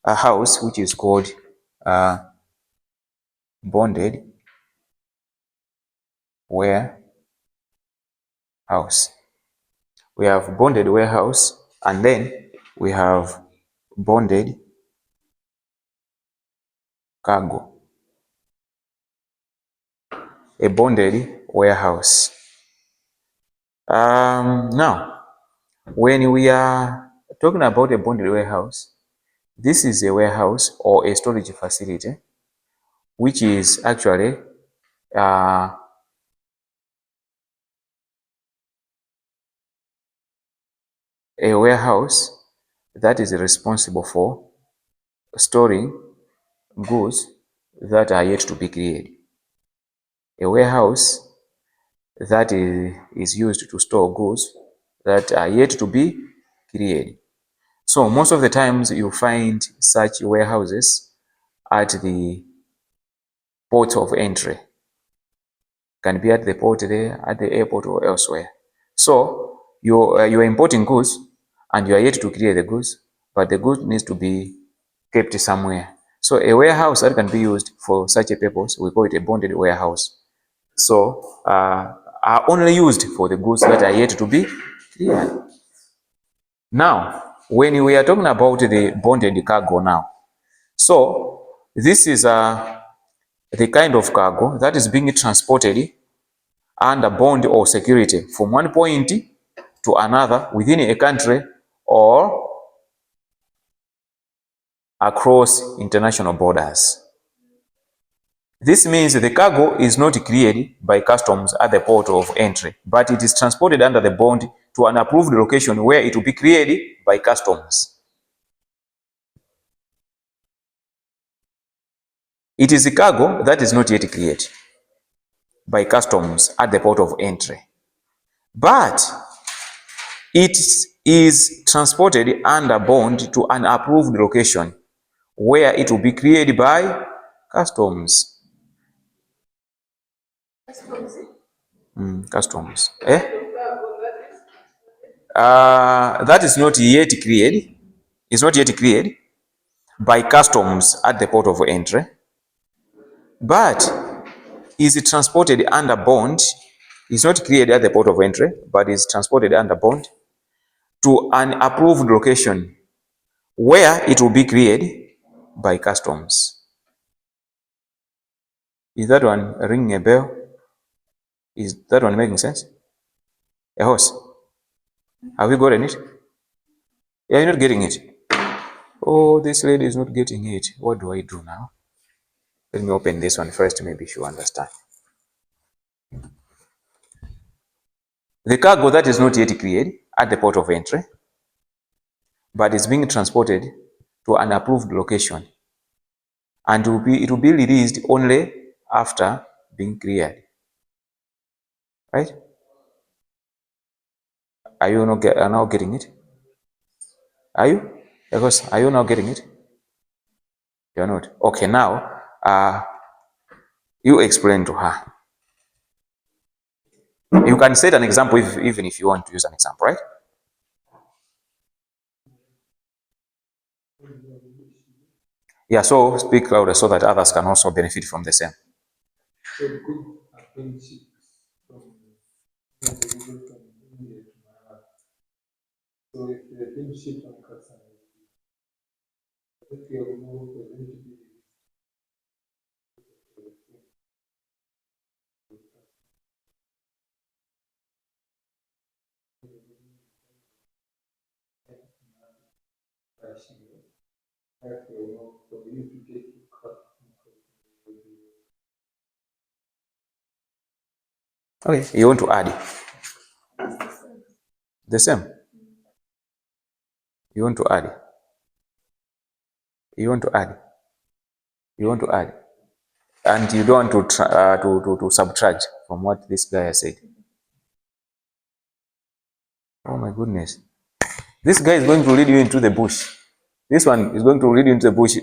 a house which is called bonded warehouse. We have bonded warehouse, and then we have bonded cargo. A bonded warehouse. Now, when we are talking about a bonded warehouse, this is a warehouse or a storage facility which is actually a warehouse that is responsible for storing goods that are yet to be created. A warehouse that is used to store goods that are yet to be created. So most of the times you find such warehouses at the port of entry. Can be at the port there, at the airport, or elsewhere. So you're importing goods and you are yet to create the goods, but the goods needs to be kept somewhere. So a warehouse that can be used for such a purpose, we call it a bonded warehouse. So are only used for the goods that are yet to be created. Now, when we are talking about the bonded cargo now, so this is the kind of cargo that is being transported under bond or security from one point to another within a country or across international borders. This means the cargo is not cleared by customs at the port of entry, but it is transported under the bond to an approved location where it will be cleared by customs. It is a cargo that is not yet cleared by customs at the port of entry, but it is transported under bond to an approved location where it will be cleared by customs. Customs. That is not yet cleared. It's not yet cleared by customs at the port of entry, but is transported under bond. It's not cleared at the port of entry, but is transported under bond to an approved location where it will be cleared by customs. Is that one ringing a bell? Is that one making sense? A horse? Have you gotten it? Yeah, you're not getting it. Oh, this lady is not getting it. What do I do now? Let me open this one first. Maybe she'll understand. The cargo that is not yet cleared at the port of entry, but is being transported to an approved location, and it will be released only after being cleared. Right? Are you now getting it? Are you? Because are you now getting it? You're not. Okay, now you explain to her. You can set an example even if you want to use an example, right? Yeah, so speak louder so that others can also benefit from the same. Okay, you want to add the same. You want to add. You want to add. You want to add, and you don't want to subtract from what this guy has said. Oh my goodness! This guy is going to lead you into the bush. This one is going to lead you into the bush.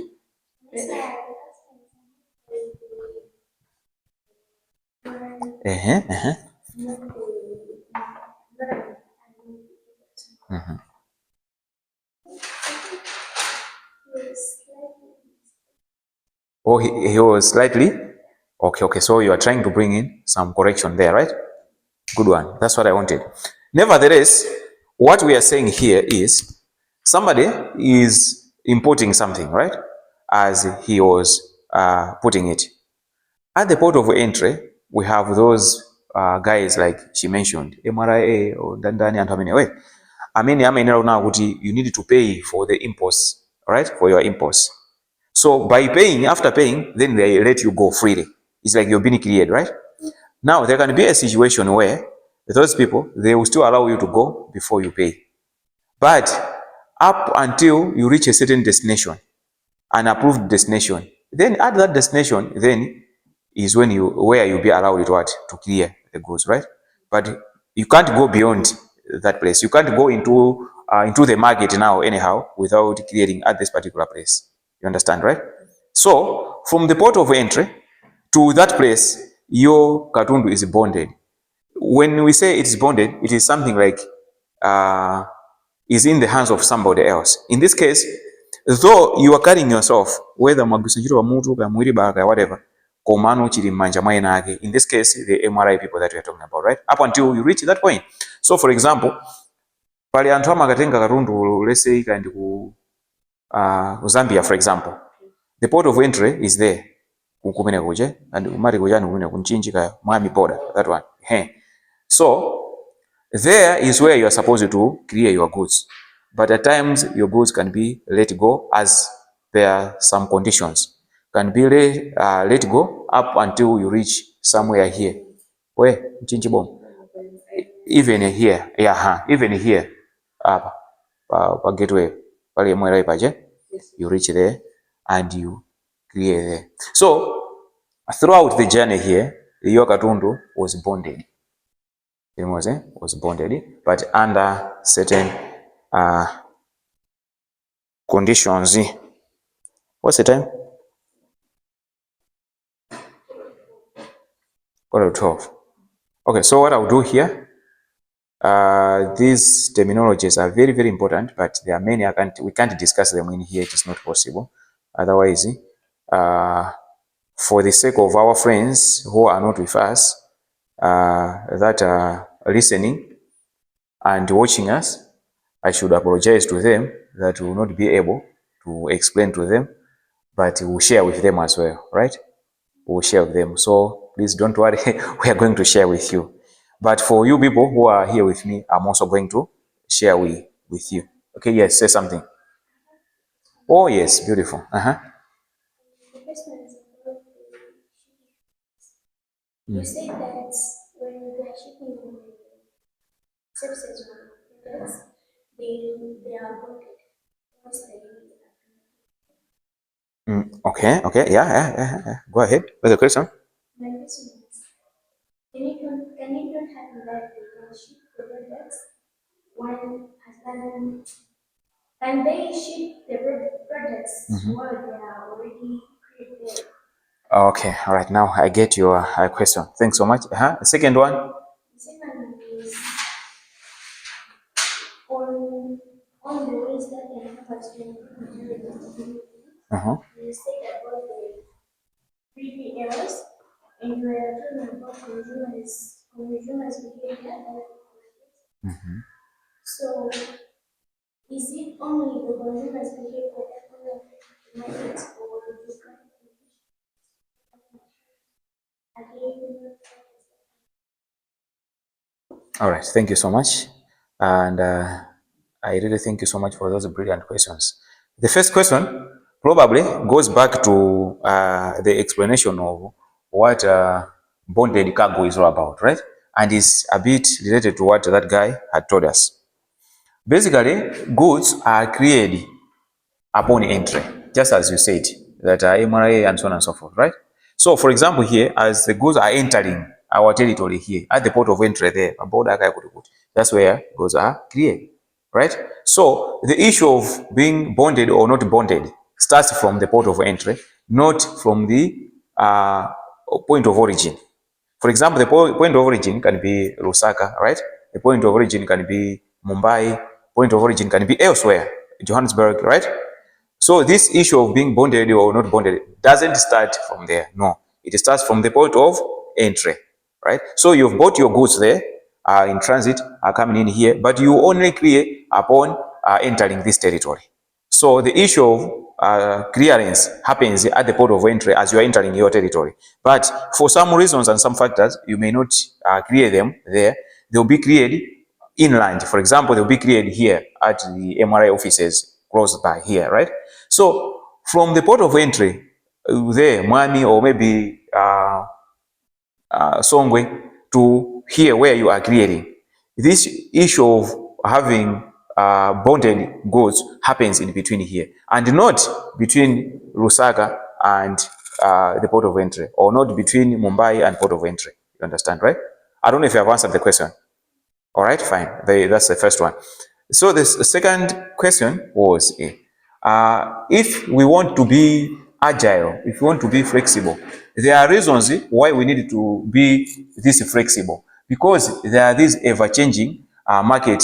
Oh, he was slightly. Okay. So you are trying to bring in some correction there, right? Good one. That's what I wanted. Nevertheless, what we are saying here is somebody is importing something, right? As he was putting it. At the port of entry, we have those guys like she mentioned, MRIA or Dandani and how many. Wait, I mean, now you need to pay for the imports, right? For your imports. So by paying, after paying, then they let you go freely. It's like you're being cleared, right? Now there can be a situation where those people, they will still allow you to go before you pay. But up until you reach a certain destination, an approved destination, then at that destination, then is when where you'll be allowed to clear the goods, right? But you can't go beyond that place. You can't go into the market now anyhow without clearing at this particular place. You understand, right? So from the port of entry to that place, your Katundu is bonded. When we say it's bonded, it is something like uh, is in the hands of somebody else. In this case, though you are carrying yourself, whether magusanjiro wa mutu ka mwiri baka whatever, komano chiri manja mwaina ake. In this case, the MRI people that we are talking about, right? Up until you reach that point. So, for example, pale anthu amakatenga katundu, let's say kandi ku Zambia, for example, the port of entry is there. Kumene kuje and umari kujani kumene kunchinjika mwami border, that one. So there is where you are supposed to clear your goods. But at times, your goods can be let go as there are some conditions. Can be let go up until you reach somewhere here. Where? Chinchibom. Even here. Yeah, even here. Gateway. You reach there and you clear there. So, throughout the journey here, your Katundu was bonded. It was bonded, but under certain conditions. What's the time? 12. Okay, so what I'll do here, these terminologies are very, very important, but there are many we can't discuss them in here. It is not possible. Otherwise, for the sake of our friends who are not with us, that are listening and watching us, I should apologize to them that we will not be able to explain to them, but we'll share with them as well, right? We'll share with them. So please don't worry, we are going to share with you. But for you people who are here with me, I'm also going to share with you. Okay, yes, say something. Oh, yes, beautiful. You say that when they are shipping services they are bonded once they Okay, yeah. Go ahead. What's the question? My question is, can you don't have that they can ship the products when and they ship the products while they are already created. Okay, all right. Now I get your question. Thanks so much. Second one. The second is on the ways that they have explained you say about the 3D errors and you are talking about consumers behavior. So is it only the consumers behavior that might or the All right, thank you so much. And I really thank you so much for those brilliant questions. The first question probably goes back to the explanation of what bonded cargo is all about, right? And is a bit related to what that guy had told us. Basically, goods are created upon entry, just as you said, that MRA and so on and so forth, right? So, for example, here, as the goods are entering our territory here, at the port of entry there, that's where goods are cleared, right? So, the issue of being bonded or not bonded starts from the port of entry, not from the point of origin. For example, the point of origin can be Lusaka, right? The point of origin can be Mumbai, point of origin can be elsewhere, Johannesburg, right? So this issue of being bonded or not bonded doesn't start from there. No, it starts from the point of entry, right? So you've bought your goods there, in transit, are coming in here, but you only clear upon entering this territory. So the issue of clearance happens at the port of entry as you are entering your territory. But for some reasons and some factors, you may not clear them there. They'll be cleared inland. For example, they'll be cleared here at the MRI offices close by here, right? So from the port of entry, there, Mwami or maybe Songwe, to here where you are clearing, this issue of having bonded goods happens in between here and not between Lusaka and the port of entry, or not between Mumbai and port of entry. You understand, right? I don't know if you have answered the question. All right, fine. That's the first one. So the second question was, if we want to be agile, if we want to be flexible, there are reasons why we need to be this flexible, because there are these ever-changing market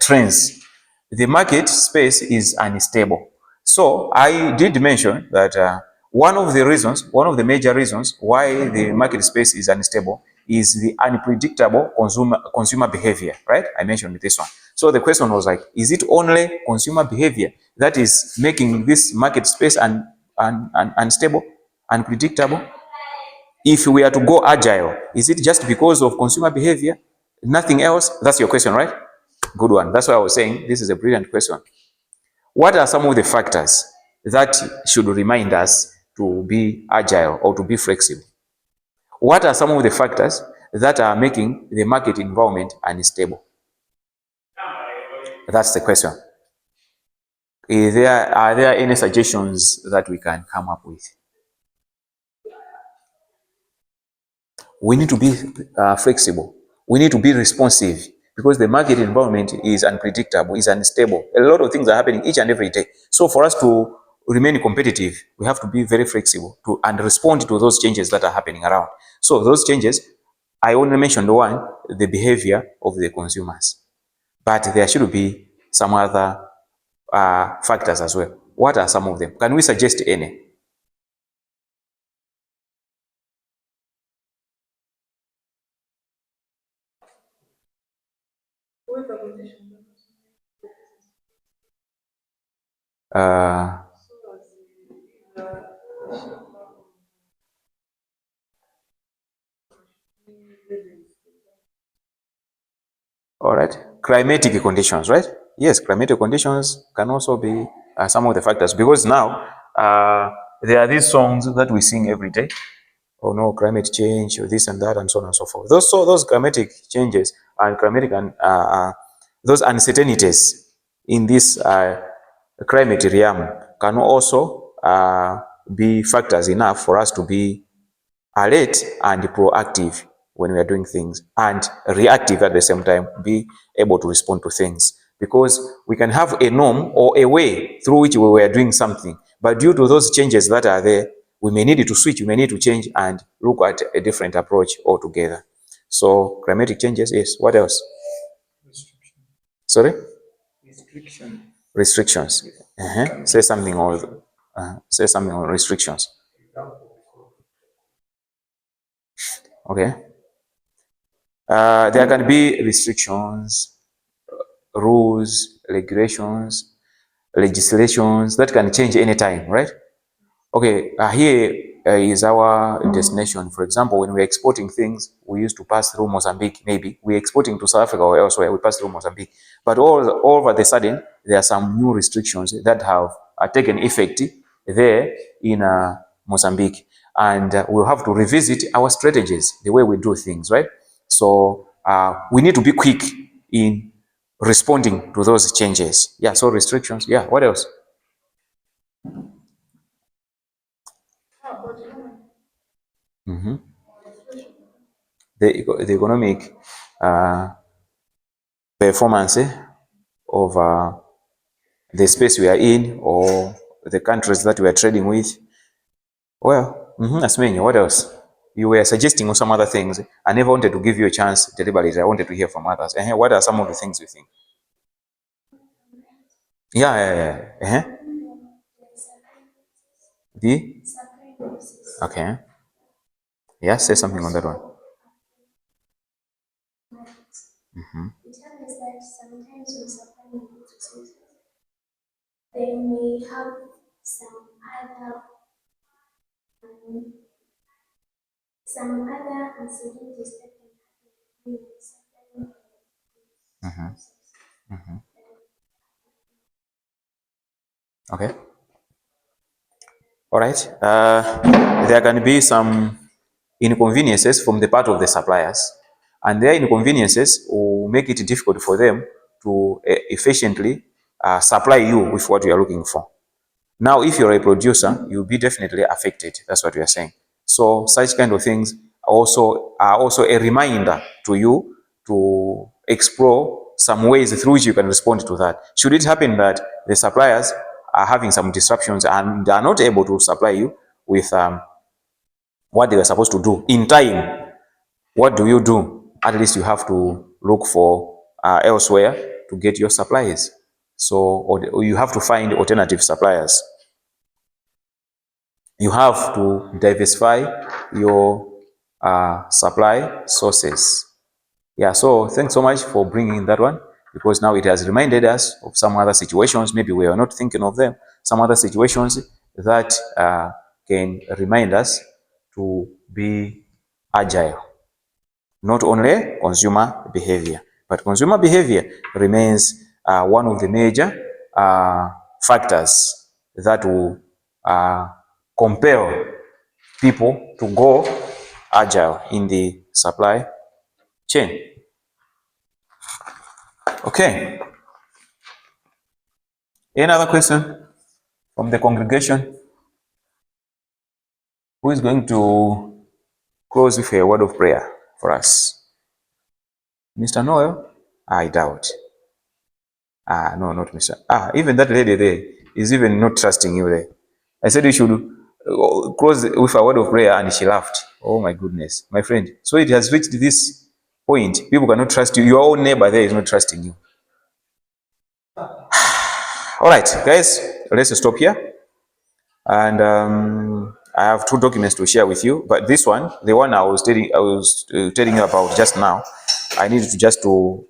trends. The market space is unstable. So I did mention that one of the major reasons why the market space is unstable is the unpredictable consumer behavior, right? I mentioned this one. So the question was like, is it only consumer behavior that is making this market space unstable, unpredictable? If we are to go agile, is it just because of consumer behavior? Nothing else? That's your question, right? Good one. That's why I was saying this is a brilliant question. What are some of the factors that should remind us to be agile or to be flexible? What are some of the factors that are making the market environment unstable? That's the question. Are there any suggestions that we can come up with? We need to be flexible. We need to be responsive, because the market environment is unpredictable, is unstable. A lot of things are happening each and every day. So for us to remain competitive, we have to be very flexible and respond to those changes that are happening around. So those changes, I only mentioned one, the behavior of the consumers. But there should be some other factors as well. What are some of them? Can we suggest any? All right. Climatic conditions, right? Yes, climatic conditions can also be some of the factors, because now there are these songs that we sing every day. Oh no, climate change, or this and that, and so on and so forth. Those climatic changes and climatic and those uncertainties in this climate realm can also be factors enough for us to be alert and proactive when we are doing things, and reactive at the same time, be able to respond to things. Because we can have a norm or a way through which we were doing something, but due to those changes that are there, we may need to switch, we may need to change and look at a different approach altogether. So climatic changes, yes. What else? Restriction. Sorry? Restriction. Restrictions. Say something on restrictions. Okay. There can be restrictions, rules, regulations, legislations that can change anytime, right? Okay, here is our destination. For example, when we're exporting things, we used to pass through Mozambique, maybe. We're exporting to South Africa or elsewhere, we pass through Mozambique. But all over the sudden, there are some new restrictions that have taken effect there in Mozambique. And we'll have to revisit our strategies, the way we do things, right? So we need to be quick in responding to those changes. Yeah, so restrictions. Yeah, what else? The economic performance of the space we are in, or the countries that we are trading with. Well, that's many. What else? You were suggesting some other things. I never wanted to give you a chance deliberately. I wanted to hear from others. What are some of the things you think? Yeah. The supply losses. okay. Yeah, say something on that one. It happens that sometimes when supplying goods or services, they may have um, some other uncertainties that can happen when supplying goods. Okay. All right. There can be some inconveniences from the part of the suppliers, and their inconveniences will make it difficult for them to efficiently supply you with what you are looking for. Now, if you're a producer, you'll be definitely affected. That's what we are saying. So such kind of things are also a reminder to you to explore some ways through which you can respond to that. Should it happen that the suppliers are having some disruptions and are not able to supply you with what they were supposed to do in time, what do you do? At least you have to look for elsewhere to get your supplies. So, or you have to find alternative suppliers. You have to diversify your supply sources. Yeah, so thanks so much for bringing that one, because now it has reminded us of some other situations, maybe we are not thinking of them, some other situations that can remind us to be agile. Not only consumer behavior, but consumer behavior remains one of the major factors that will compel people to go agile in the supply chain. Okay. Any other question from the congregation? Who is going to close with a word of prayer for us? Mr. Noel? I doubt. No, not Mr. Even that lady there is even not trusting you there. I said you should close with a word of prayer and she laughed. Oh my goodness, my friend. So it has reached this point. People cannot trust you. Your own neighbor there is not trusting you. All right, guys, let's stop here. And I have 2 documents to share with you. But this one, the one I was telling you about just now, I needed to just to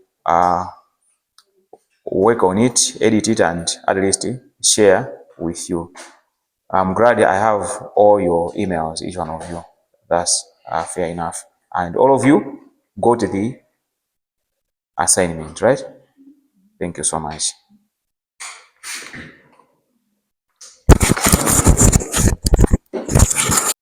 work on it, edit it, and at least share with you. I'm glad I have all your emails, each one of you. That's fair enough. And all of you got the assignment, right? Thank you so much.